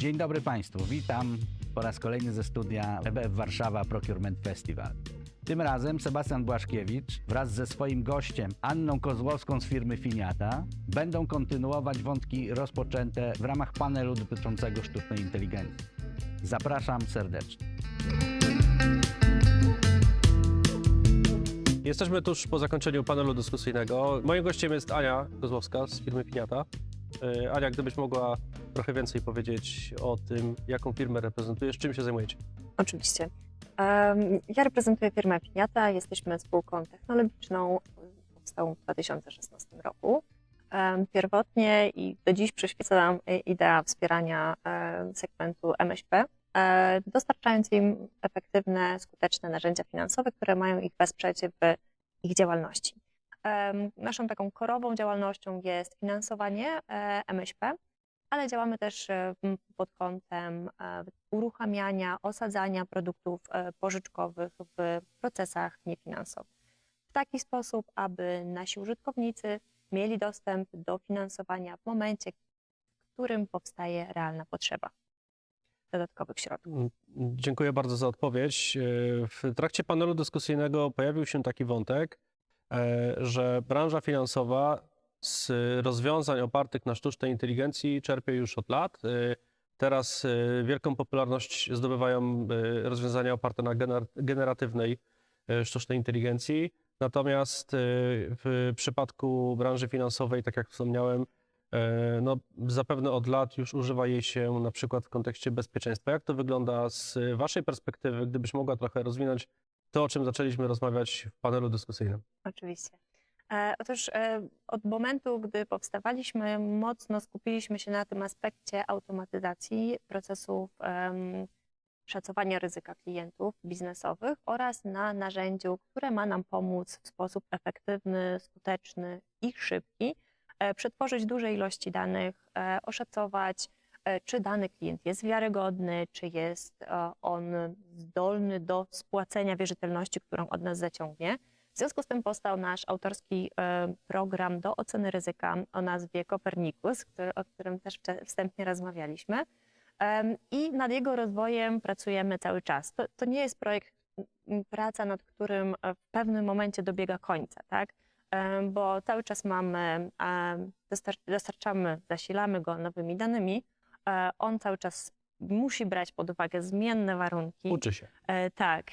Dzień dobry Państwu, witam po raz kolejny ze studia EBF Warszawa Procurement Festival. Tym razem Sebastian Błaszkiewicz wraz ze swoim gościem Anną Kozłowską z firmy Finiata będą kontynuować wątki rozpoczęte w ramach panelu dotyczącego sztucznej inteligencji. Zapraszam serdecznie. Jesteśmy tuż po zakończeniu panelu dyskusyjnego. Moim gościem jest Ania Kozłowska z firmy Finiata. Ania, gdybyś mogła trochę więcej powiedzieć o tym, jaką firmę reprezentujesz, czym się zajmujecie? Oczywiście. Ja reprezentuję firmę Finiata, jesteśmy spółką technologiczną, powstałą w 2016 roku. Pierwotnie i do dziś przyświeca nam idea wspierania segmentu MŚP, dostarczając im efektywne, skuteczne narzędzia finansowe, które mają ich wesprzeć w ich działalności. Naszą taką korową działalnością jest finansowanie MŚP, ale działamy też pod kątem uruchamiania, osadzania produktów pożyczkowych w procesach niefinansowych. W taki sposób, aby nasi użytkownicy mieli dostęp do finansowania w momencie, w którym powstaje realna potrzeba dodatkowych środków. Dziękuję bardzo za odpowiedź. W trakcie panelu dyskusyjnego pojawił się taki wątek, że branża finansowa z rozwiązań opartych na sztucznej inteligencji czerpie już od lat. Teraz wielką popularność zdobywają rozwiązania oparte na generatywnej sztucznej inteligencji. Natomiast w przypadku branży finansowej, tak jak wspomniałem, no, zapewne od lat już używa jej się na przykład w kontekście bezpieczeństwa. Jak to wygląda z Waszej perspektywy, gdybyś mogła trochę rozwinąć to, o czym zaczęliśmy rozmawiać w panelu dyskusyjnym? Oczywiście. Otóż od momentu, gdy powstawaliśmy, mocno skupiliśmy się na tym aspekcie automatyzacji procesów szacowania ryzyka klientów biznesowych oraz na narzędziu, które ma nam pomóc w sposób efektywny, skuteczny i szybki przetworzyć duże ilości danych, oszacować, czy dany klient jest wiarygodny, czy jest on zdolny do spłacenia wierzytelności, którą od nas zaciągnie. W związku z tym powstał nasz autorski program do oceny ryzyka o nazwie Copernicus, o którym też wstępnie rozmawialiśmy. I nad jego rozwojem pracujemy cały czas. To nie jest projekt, praca nad którym w pewnym momencie dobiega końca, tak? Bo cały czas dostarczamy, zasilamy go nowymi danymi. On cały czas musi brać pod uwagę zmienne warunki. Uczy się. Tak,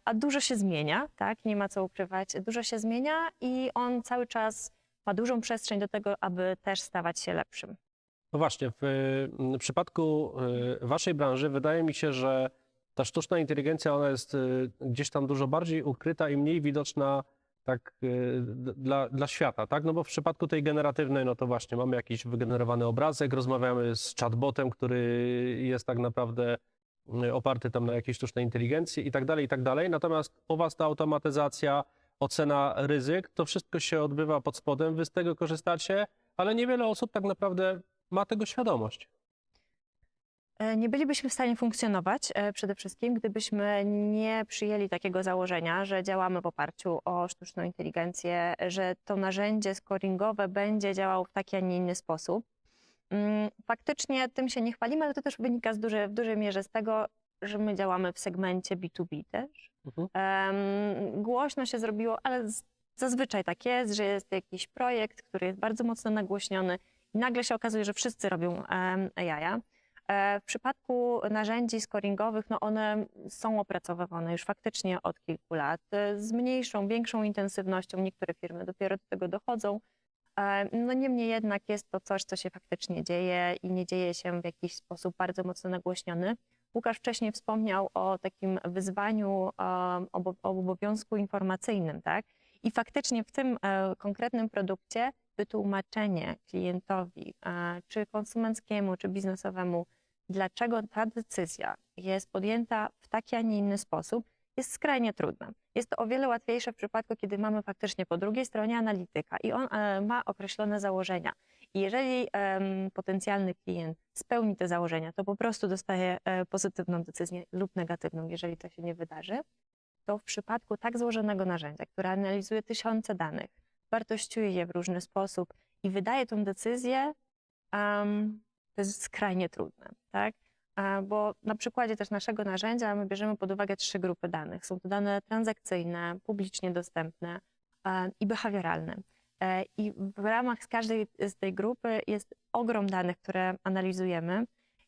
a dużo się zmienia, tak, nie ma co ukrywać, dużo się zmienia i on cały czas ma dużą przestrzeń do tego, aby też stawać się lepszym. No właśnie, w przypadku Waszej branży wydaje mi się, że ta sztuczna inteligencja, ona jest gdzieś tam dużo bardziej ukryta i mniej widoczna tak dla świata, tak? No bo w przypadku tej generatywnej, no to właśnie mamy jakiś wygenerowany obrazek, rozmawiamy z chatbotem, który jest tak naprawdę oparty tam na jakiejś sztucznej inteligencji i tak dalej, i tak dalej. Natomiast u Was ta automatyzacja, ocena ryzyk, to wszystko się odbywa pod spodem, Wy z tego korzystacie, ale niewiele osób tak naprawdę ma tego świadomość. Nie bylibyśmy w stanie funkcjonować przede wszystkim, gdybyśmy nie przyjęli takiego założenia, że działamy w oparciu o sztuczną inteligencję, że to narzędzie scoringowe będzie działało w taki, a nie inny sposób. Faktycznie tym się nie chwalimy, ale to też wynika w dużej mierze z tego, że my działamy w segmencie B2B też. Głośno się zrobiło, ale zazwyczaj tak jest, że jest jakiś projekt, który jest bardzo mocno nagłośniony i nagle się okazuje, że wszyscy robią AI. W przypadku narzędzi scoringowych, no one są opracowywane już faktycznie od kilku lat, z mniejszą, większą intensywnością. Niektóre firmy dopiero do tego dochodzą. No niemniej jednak jest to coś, co się faktycznie dzieje i nie dzieje się w jakiś sposób bardzo mocno nagłośniony. Łukasz wcześniej wspomniał o takim wyzwaniu, o obowiązku informacyjnym, tak? I faktycznie w tym konkretnym produkcie wytłumaczenie klientowi, czy konsumenckiemu, czy biznesowemu, dlaczego ta decyzja jest podjęta w taki, a nie inny sposób, jest skrajnie trudne. Jest to o wiele łatwiejsze w przypadku, kiedy mamy faktycznie po drugiej stronie analityka i on ma określone założenia. I jeżeli potencjalny klient spełni te założenia, to po prostu dostaje pozytywną decyzję lub negatywną, jeżeli to się nie wydarzy. To w przypadku tak złożonego narzędzia, które analizuje tysiące danych, wartościuje je w różny sposób i wydaje tą decyzję to jest skrajnie trudne, tak? Bo na przykładzie też naszego narzędzia my bierzemy pod uwagę 3 grupy danych. Są to dane transakcyjne, publicznie dostępne i behawioralne. I w ramach z każdej z tej grupy jest ogrom danych, które analizujemy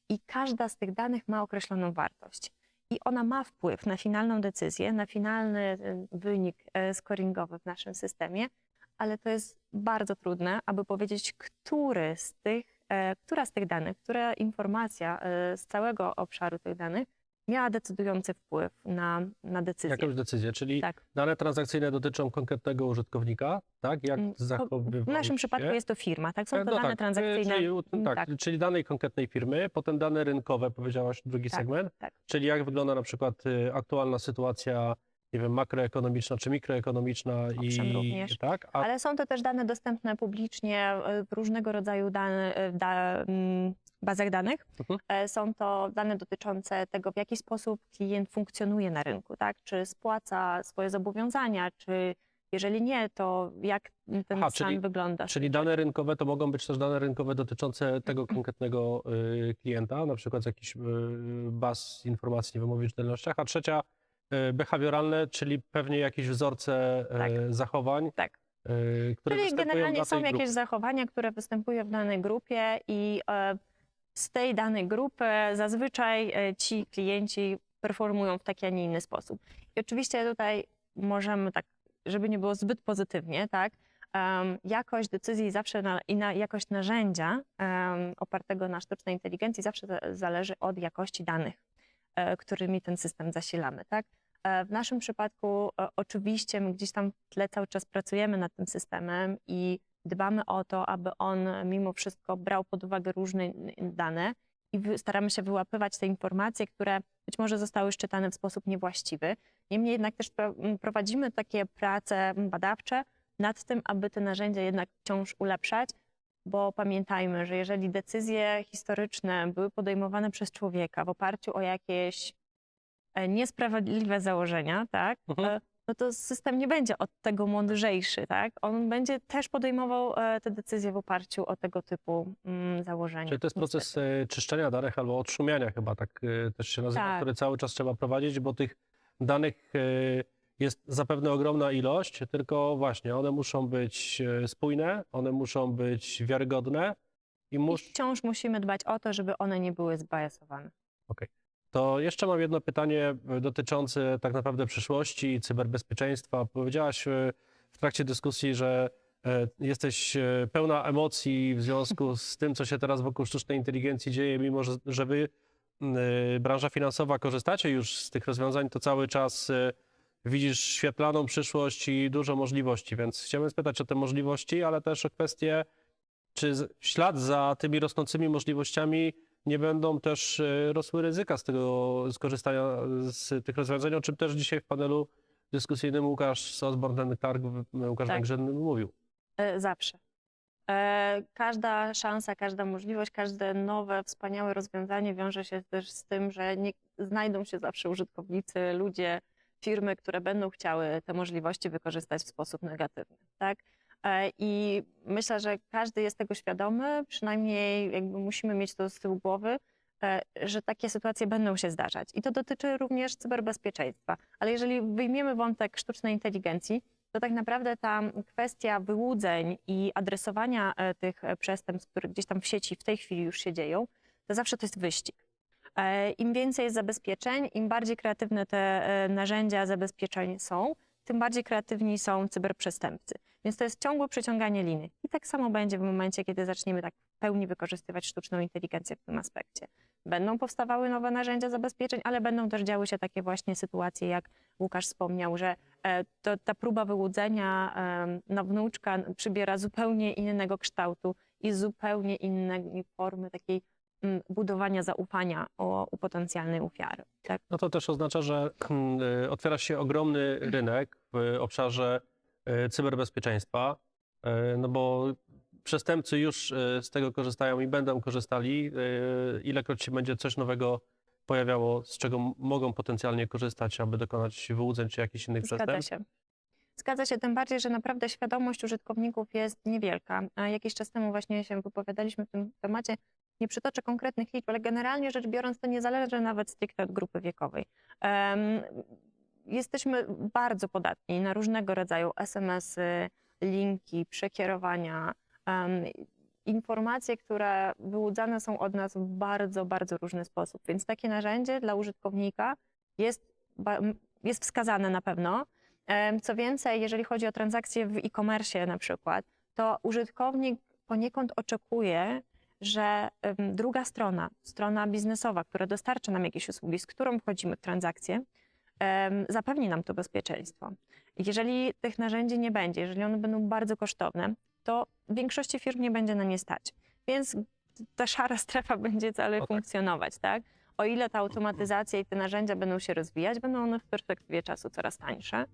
i każda z tych danych ma określoną wartość. I ona ma wpływ na finalną decyzję, na finalny wynik scoringowy w naszym systemie, ale to jest bardzo trudne, aby powiedzieć, która z tych danych, która informacja z całego obszaru tych danych miała decydujący wpływ na decyzję. Jakąś decyzję, czyli Tak. dane transakcyjne dotyczą konkretnego użytkownika, tak? Jak zachowywał W naszym przypadku się. jest to firma, tak? Są to No dane tak, transakcyjne. czyli danej konkretnej firmy, potem dane rynkowe, powiedziałaś, drugi Tak, segment, tak. czyli jak wygląda na przykład aktualna sytuacja, nie wiem, makroekonomiczna czy mikroekonomiczna Owszem, również. tak? A Ale są to też dane dostępne publicznie w różnego rodzaju bazach danych. Są to dane dotyczące tego, w jaki sposób klient funkcjonuje na rynku, tak? Czy spłaca swoje zobowiązania, czy jeżeli nie, to jak ten stan wygląda. Czyli dane rynkowe to mogą być też dane rynkowe dotyczące tego konkretnego klienta, na przykład z jakichś baz informacji, nie wiem, o wierzytelnościach, a trzecia behawioralne, czyli pewnie jakieś wzorce zachowań, Tak. które Czyli występują generalnie dla są tej jakieś grupy. zachowania, które występują w danej grupie i z tej danej grupy zazwyczaj ci klienci performują w taki, a nie inny sposób. I oczywiście tutaj możemy tak, żeby nie było zbyt pozytywnie, tak, jakość decyzji zawsze i jakość narzędzia opartego na sztucznej inteligencji zawsze zależy od jakości danych, którymi ten system zasilamy, tak. W naszym przypadku oczywiście my gdzieś tam w tle cały czas pracujemy nad tym systemem i dbamy o to, aby on mimo wszystko brał pod uwagę różne dane i staramy się wyłapywać te informacje, które być może zostały szczytane w sposób niewłaściwy. Niemniej jednak też prowadzimy takie prace badawcze nad tym, aby te narzędzia jednak wciąż ulepszać, bo pamiętajmy, że jeżeli decyzje historyczne były podejmowane przez człowieka w oparciu o jakieś niesprawiedliwe założenia, tak, no to system nie będzie od tego mądrzejszy, tak? On będzie też podejmował te decyzje w oparciu o tego typu założenia. Czyli to jest proces czyszczenia danych albo odszumiania chyba, tak też się nazywa, Tak. który cały czas trzeba prowadzić, bo tych danych jest zapewne ogromna ilość, tylko właśnie one muszą być spójne, one muszą być wiarygodne i I wciąż musimy dbać o to, żeby one nie były zbiasowane. Okej. To jeszcze mam jedno pytanie dotyczące tak naprawdę przyszłości i cyberbezpieczeństwa. Powiedziałaś w trakcie dyskusji, że jesteś pełna emocji w związku z tym, co się teraz wokół sztucznej inteligencji dzieje, mimo że wy, branża finansowa, korzystacie już z tych rozwiązań, to cały czas widzisz świetlaną przyszłość i dużo możliwości, więc chciałbym spytać o te możliwości, ale też o kwestię, czy w ślad za tymi rosnącymi możliwościami nie będą też rosły ryzyka z tego skorzystania z tych rozwiązań, o czym też dzisiaj w panelu dyskusyjnym Łukasz Osborne-Clark, Łukasz Tak. Węgrzyn mówił. Zawsze. Każda szansa, każda możliwość, każde nowe, wspaniałe rozwiązanie wiąże się też z tym, że nie znajdą się zawsze użytkownicy, ludzie, firmy, które będą chciały te możliwości wykorzystać w sposób negatywny, tak? I myślę, że każdy jest tego świadomy, przynajmniej jakby musimy mieć to z tyłu głowy, że takie sytuacje będą się zdarzać. I to dotyczy również cyberbezpieczeństwa. Ale jeżeli wyjmiemy wątek sztucznej inteligencji, to tak naprawdę ta kwestia wyłudzeń i adresowania tych przestępstw, które gdzieś tam w sieci w tej chwili już się dzieją, to zawsze to jest wyścig. Im więcej jest zabezpieczeń, im bardziej kreatywne te narzędzia zabezpieczeń są, tym bardziej kreatywni są cyberprzestępcy. Więc to jest ciągłe przeciąganie liny. I tak samo będzie w momencie, kiedy zaczniemy tak w pełni wykorzystywać sztuczną inteligencję w tym aspekcie. Będą powstawały nowe narzędzia zabezpieczeń, ale będą też działy się takie właśnie sytuacje, jak Łukasz wspomniał, że ta próba wyłudzenia na wnuczka przybiera zupełnie innego kształtu i zupełnie innej formy takiej budowania zaufania u potencjalnej ofiary. Tak? No to też oznacza, że otwiera się ogromny rynek w obszarze cyberbezpieczeństwa, no bo przestępcy już z tego korzystają i będą korzystali. Ilekroć się będzie coś nowego pojawiało, z czego mogą potencjalnie korzystać, aby dokonać wyłudzeń czy jakichś innych przestępstw. Zgadza się, tym bardziej, że naprawdę świadomość użytkowników jest niewielka. A jakiś czas temu właśnie się wypowiadaliśmy w tym temacie nie przytoczę konkretnych liczb, ale generalnie rzecz biorąc, to nie zależy nawet stricte od grupy wiekowej. Jesteśmy bardzo podatni na różnego rodzaju SMS-y, linki, przekierowania, informacje, które wyłudzane są od nas w bardzo, bardzo różny sposób. Więc takie narzędzie dla użytkownika jest wskazane na pewno. Co więcej, jeżeli chodzi o transakcje w e-commerce na przykład, to użytkownik poniekąd oczekuje, że druga strona biznesowa, która dostarcza nam jakieś usługi, z którą wchodzimy w transakcję, zapewni nam to bezpieczeństwo. Jeżeli tych narzędzi nie będzie, jeżeli one będą bardzo kosztowne, to większości firm nie będzie na nie stać. Więc ta szara strefa będzie dalej funkcjonować, tak? O ile ta automatyzacja i te narzędzia będą się rozwijać, będą one w perspektywie czasu coraz tańsze,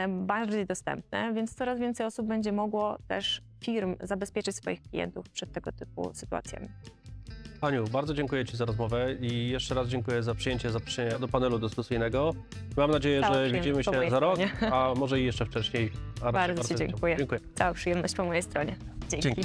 bardziej dostępne, więc coraz więcej osób będzie mogło też firm zabezpieczyć swoich klientów przed tego typu sytuacjami. Aniu, bardzo dziękuję Ci za rozmowę i jeszcze raz dziękuję za przyjęcie zaproszenia do panelu dyskusyjnego. Mam nadzieję, Cała że przyjemność widzimy po się mojej za rok, stronie. a może i jeszcze wcześniej. A raczej Bardzo Ci dziękuję. Dziękuję. Cała przyjemność po mojej stronie. Dzięki. Dzięki.